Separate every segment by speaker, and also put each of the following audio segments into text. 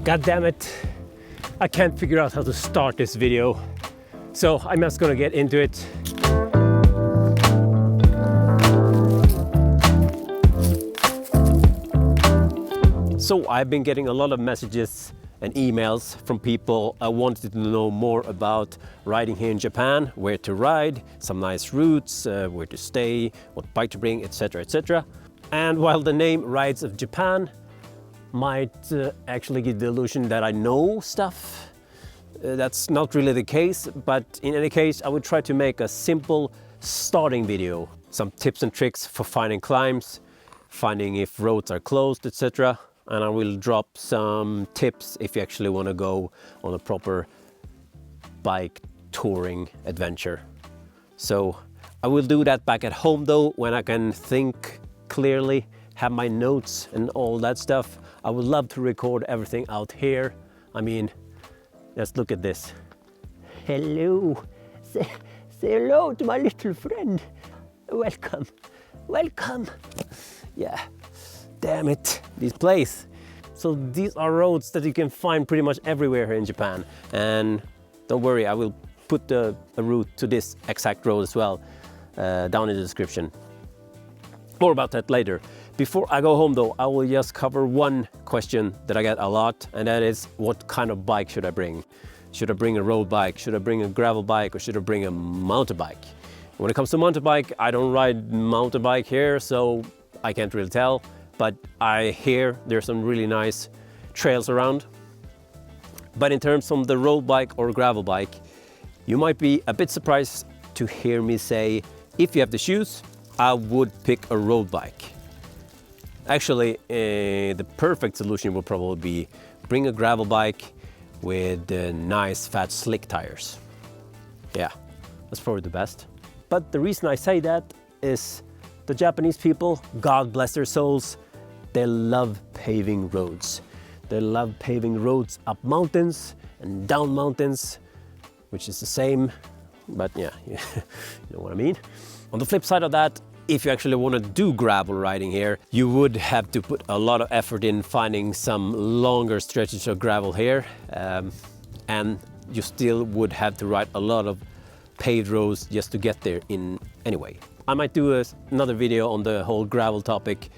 Speaker 1: God damn it, I can't figure out how to start this video, so I'm just gonna get into it. So I've been getting a lot of messages and emails from people wanted to know more about riding here in Japan, where to ride, some nice routes, where to stay, what bike to bring, etc, etc. And while the name Rides of Japan might actually give the illusion that I know stuff, that's not really the case, but in any case I would try to make a simple starting video. Some tips and tricks for finding climbs, finding if roads are closed, etc. And I will drop some tips if you actually want to go on a proper bike touring adventure. So I will do that back at home though, when I can think clearly, have my notes and all that stuff. I would love to record everything out here. I mean, let's look at this. Hello, say hello to my little friend. Welcome, welcome. Yeah, damn it, this place. So these are roads that you can find pretty much everywhere here in Japan. And don't worry, I will put a route to this exact road as well down in the description. More about that later. Before I go home though, I will just cover one question that I get a lot, and that is, what kind of bike should I bring? Should I bring a road bike? Should I bring a gravel bike? Or should I bring a mountain bike? When it comes to mountain bike, I don't ride mountain bike here, so I can't really tell, but I hear there's some really nice trails around. But in terms of the road bike or gravel bike, you might be a bit surprised to hear me say, if you have the shoes, I would pick a road bike. Actually, the perfect solution would probably be bring a gravel bike with nice fat slick tires. Yeah, that's probably the best. But the reason I say that is the Japanese people, God bless their souls, they love paving roads. They love paving roads up mountains and down mountains, which is the same, but yeah, you know what I mean. On the flip side of that, if you actually want to do gravel riding here, you would have to put a lot of effort in finding some longer stretches of gravel here, and you still would have to ride a lot of paved roads just to get there in anyway. I might do another video on the whole gravel topic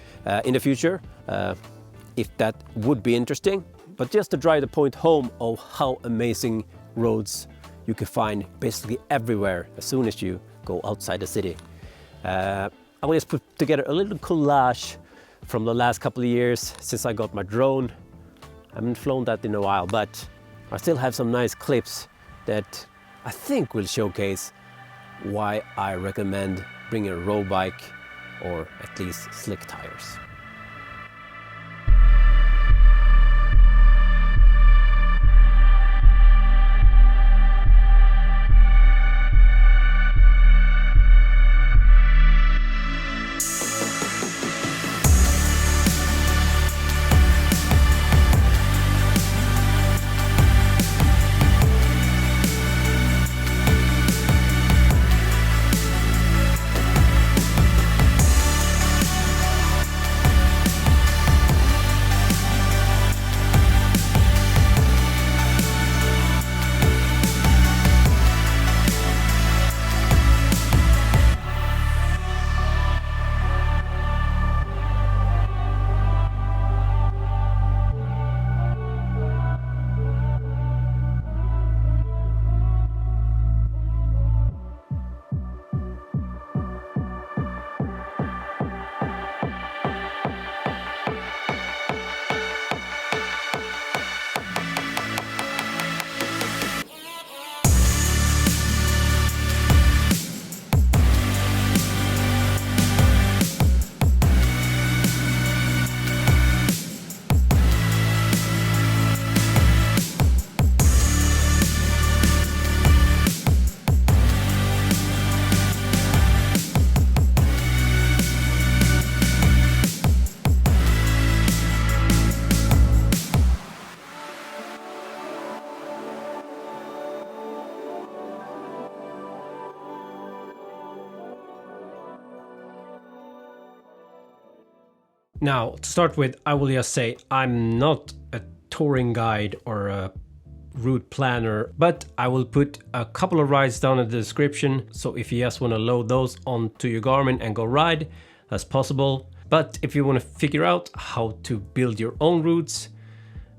Speaker 1: in the future, if that would be interesting. But just to drive the point home of how amazing roads you can find basically everywhere as soon as you go outside the city. I will just put together a little collage from the last couple of years since I got my drone. I haven't flown that in a while, but I still have some nice clips that I think will showcase why I recommend bringing a road bike or at least slick tires. Now, to start with, I will just say I'm not a touring guide or a route planner, but I will put a couple of rides down in the description. So if you just want to load those onto your Garmin and go ride, that's possible. But if you want to figure out how to build your own routes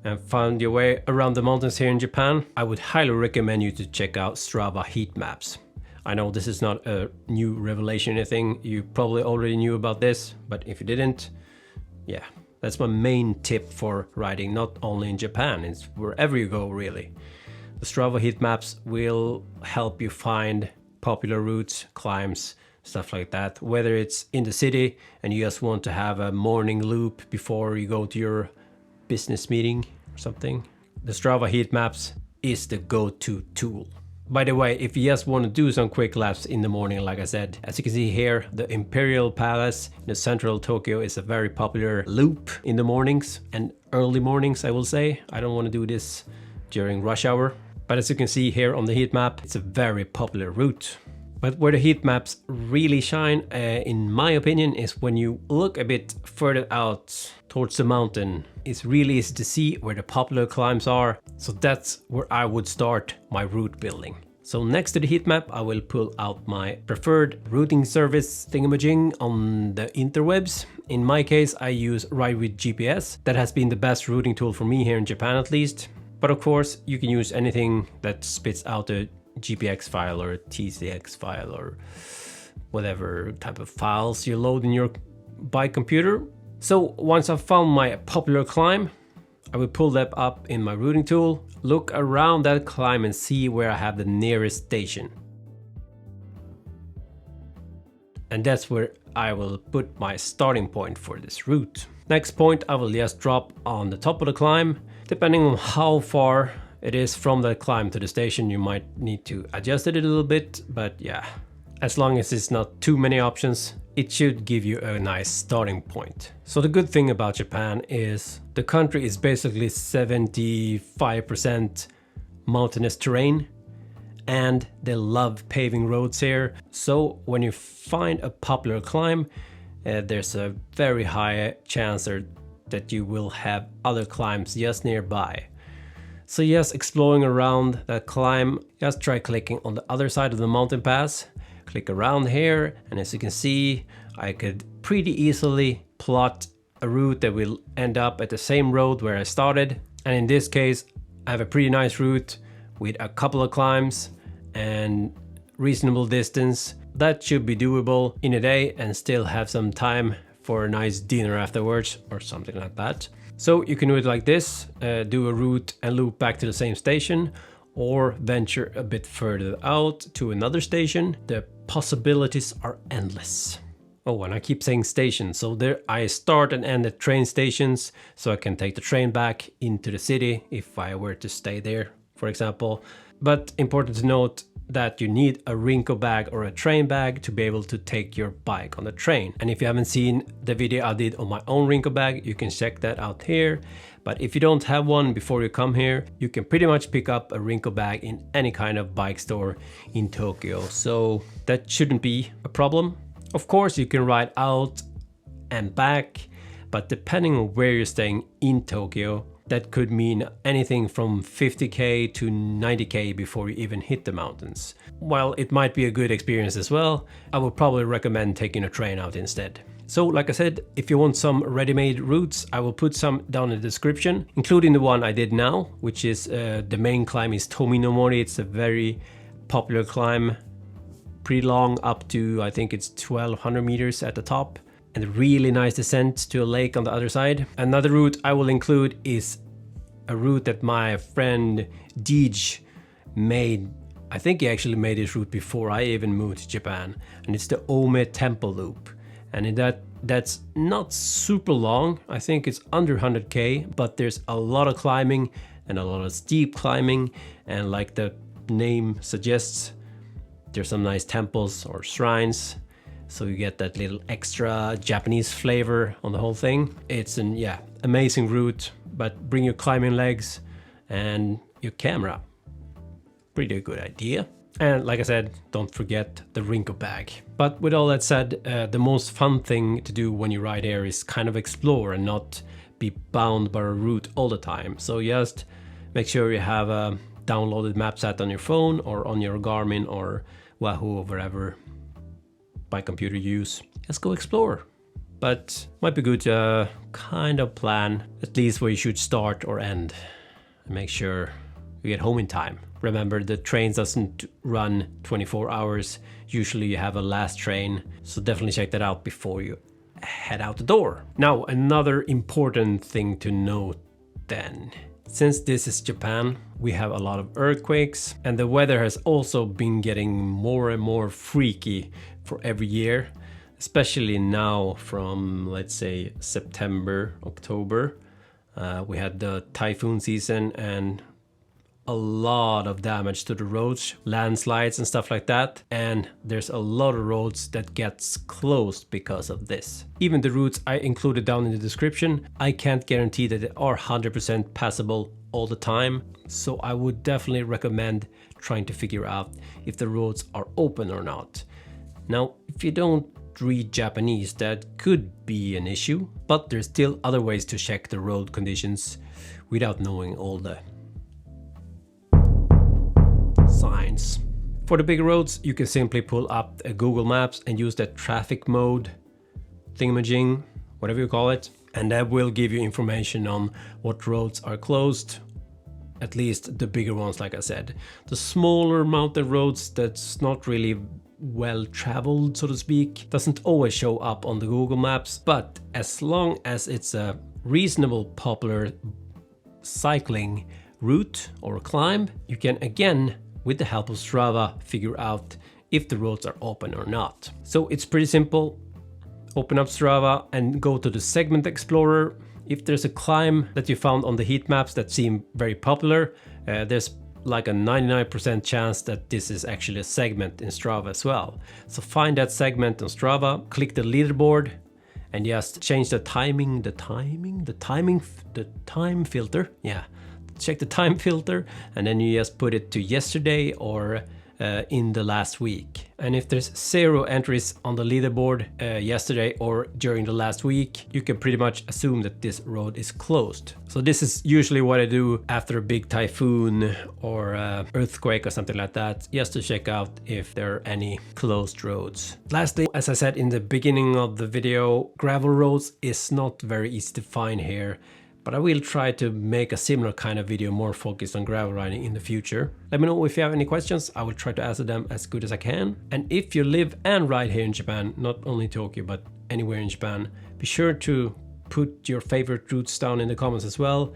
Speaker 1: and find your way around the mountains here in Japan, I would highly recommend you to check out Strava Heatmaps. I know this is not a new revelation or anything, you probably already knew about this, but if you didn't, yeah, that's my main tip for riding, not only in Japan, it's wherever you go really. The Strava Heatmaps will help you find popular routes, climbs, stuff like that, whether it's in the city and you just want to have a morning loop before you go to your business meeting or something. The Strava Heatmaps is the go-to tool. By the way, if you just want to do some quick laps in the morning, like I said, as you can see here, the Imperial Palace in the central Tokyo is a very popular loop in the mornings and early mornings, I will say. I don't want to do this during rush hour, but as you can see here on the heat map, it's a very popular route. But where the heat maps really shine, in my opinion, is when you look a bit further out towards the mountain. It's really easy to see where the popular climbs are. So that's where I would start my route building. So next to the heat map, I will pull out my preferred routing service thingamajig on the interwebs. In my case, I use Ride with GPS. That has been the best routing tool for me here in Japan at least. But of course, you can use anything that spits out a GPX file or a TCX file or whatever type of files you load in your bike computer. So once I've found my popular climb, I will pull that up in my routing tool, look around that climb and see where I have the nearest station. And that's where I will put my starting point for this route. Next point, I will just drop on the top of the climb. Depending on how far it is from that climb to the station, you might need to adjust it a little bit, but yeah, as long as it's not too many options, it should give you a nice starting point. So the good thing about Japan is the country is basically 75% mountainous terrain, and they love paving roads here. So when you find a popular climb, there's a very high chance that you will have other climbs just nearby. So just exploring around that climb, just try clicking on the other side of the mountain pass, click around here, and as you can see, I could pretty easily plot a route that will end up at the same road where I started. And in this case, I have a pretty nice route with a couple of climbs and reasonable distance. That should be doable in a day and still have some time for a nice dinner afterwards or something like that. So you can do it like this, do a route and loop back to the same station, or venture a bit further out to another station. The possibilities are endless. Oh, and I keep saying station, so there I start and end at train stations, so I can take the train back into the city if I were to stay there, for example. But important to note that you need a Rinko bag or a train bag to be able to take your bike on the train. And if you haven't seen the video I did on my own Rinko bag, you can check that out here. But if you don't have one before you come here, you can pretty much pick up a Rinko bag in any kind of bike store in Tokyo. So that shouldn't be a problem. Of course, you can ride out and back, but depending on where you're staying in Tokyo, that could mean anything from 50k to 90k before you even hit the mountains. While it might be a good experience as well, I would probably recommend taking a train out instead. So like I said, if you want some ready-made routes, I will put some down in the description, including the one I did now, which is the main climb is Tomin no Mori. It's a very popular climb, pretty long, up to I think it's 1200 meters at the top. And a really nice descent to a lake on the other side. Another route I will include is a route that my friend Deej made. I think he actually made this route before I even moved to Japan. And it's the Ome Temple Loop. And that's not super long. I think it's under 100k, but there's a lot of climbing and a lot of steep climbing. And like the name suggests, there's some nice temples or shrines. So you get that little extra Japanese flavor on the whole thing. It's an amazing route, but bring your climbing legs and your camera. Pretty good idea. And like I said, don't forget the Rinko bag. But with all that said, the most fun thing to do when you ride here is kind of explore and not be bound by a route all the time. So just make sure you have a downloaded maps app on your phone or on your Garmin or Wahoo or wherever by computer use. Just go explore. But might be good to kind of plan at least where you should start or end and make sure you get home in time. Remember, the train doesn't run 24 hours. Usually you have a last train, so definitely check that out before you head out the door. Now, another important thing to note then. Since this is Japan, we have a lot of earthquakes, and the weather has also been getting more and more freaky for every year, especially now from, let's say, September, October. We had the typhoon season and a lot of damage to the roads, landslides and stuff like that. And there's a lot of roads that gets closed because of this. Even the routes I included down in the description, I can't guarantee that they are 100% passable all the time. So I would definitely recommend trying to figure out if the roads are open or not. Now, if you don't read Japanese, that could be an issue, but there's still other ways to check the road conditions without knowing all the signs. For the bigger roads, you can simply pull up a Google Maps and use that traffic mode thingamajig, whatever you call it, and that will give you information on what roads are closed, at least the bigger ones, like I said. The smaller mountain roads that's not really well traveled, so to speak, doesn't always show up on the Google Maps, but as long as it's a reasonable popular cycling route or climb, you can again, with the help of Strava, figure out if the roads are open or not. So it's pretty simple. Open up Strava and go to the segment explorer. If there's a climb that you found on the heat maps that seem very popular, there's like a 99% chance that this is actually a segment in Strava as well. So find that segment on Strava, click the leaderboard, and just change the time filter. Yeah, check the time filter, and then you just put it to yesterday or in the last week. And if there's 0 entries on the leaderboard yesterday or during the last week, you can pretty much assume that this road is closed. So this is usually what I do after a big typhoon or earthquake or something like that, just to check out if there are any closed roads. Lastly, as I said in the beginning of the video, gravel roads is not very easy to find here, but I will try to make a similar kind of video more focused on gravel riding in the future. Let me know if you have any questions. I will try to answer them as good as I can. And if you live and ride here in Japan, not only Tokyo, but anywhere in Japan, be sure to put your favorite routes down in the comments as well.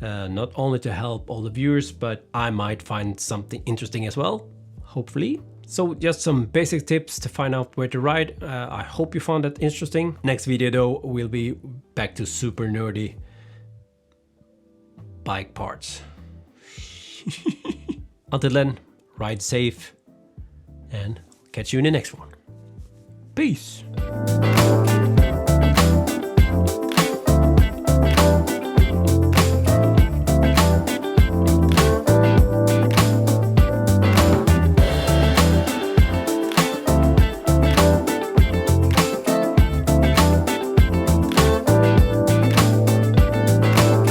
Speaker 1: Not only to help all the viewers, but I might find something interesting as well, hopefully. So just some basic tips to find out where to ride. I hope you found that interesting. Next video though will be back to super nerdy bike parts. Until then, ride safe and catch you in the next one. Peace.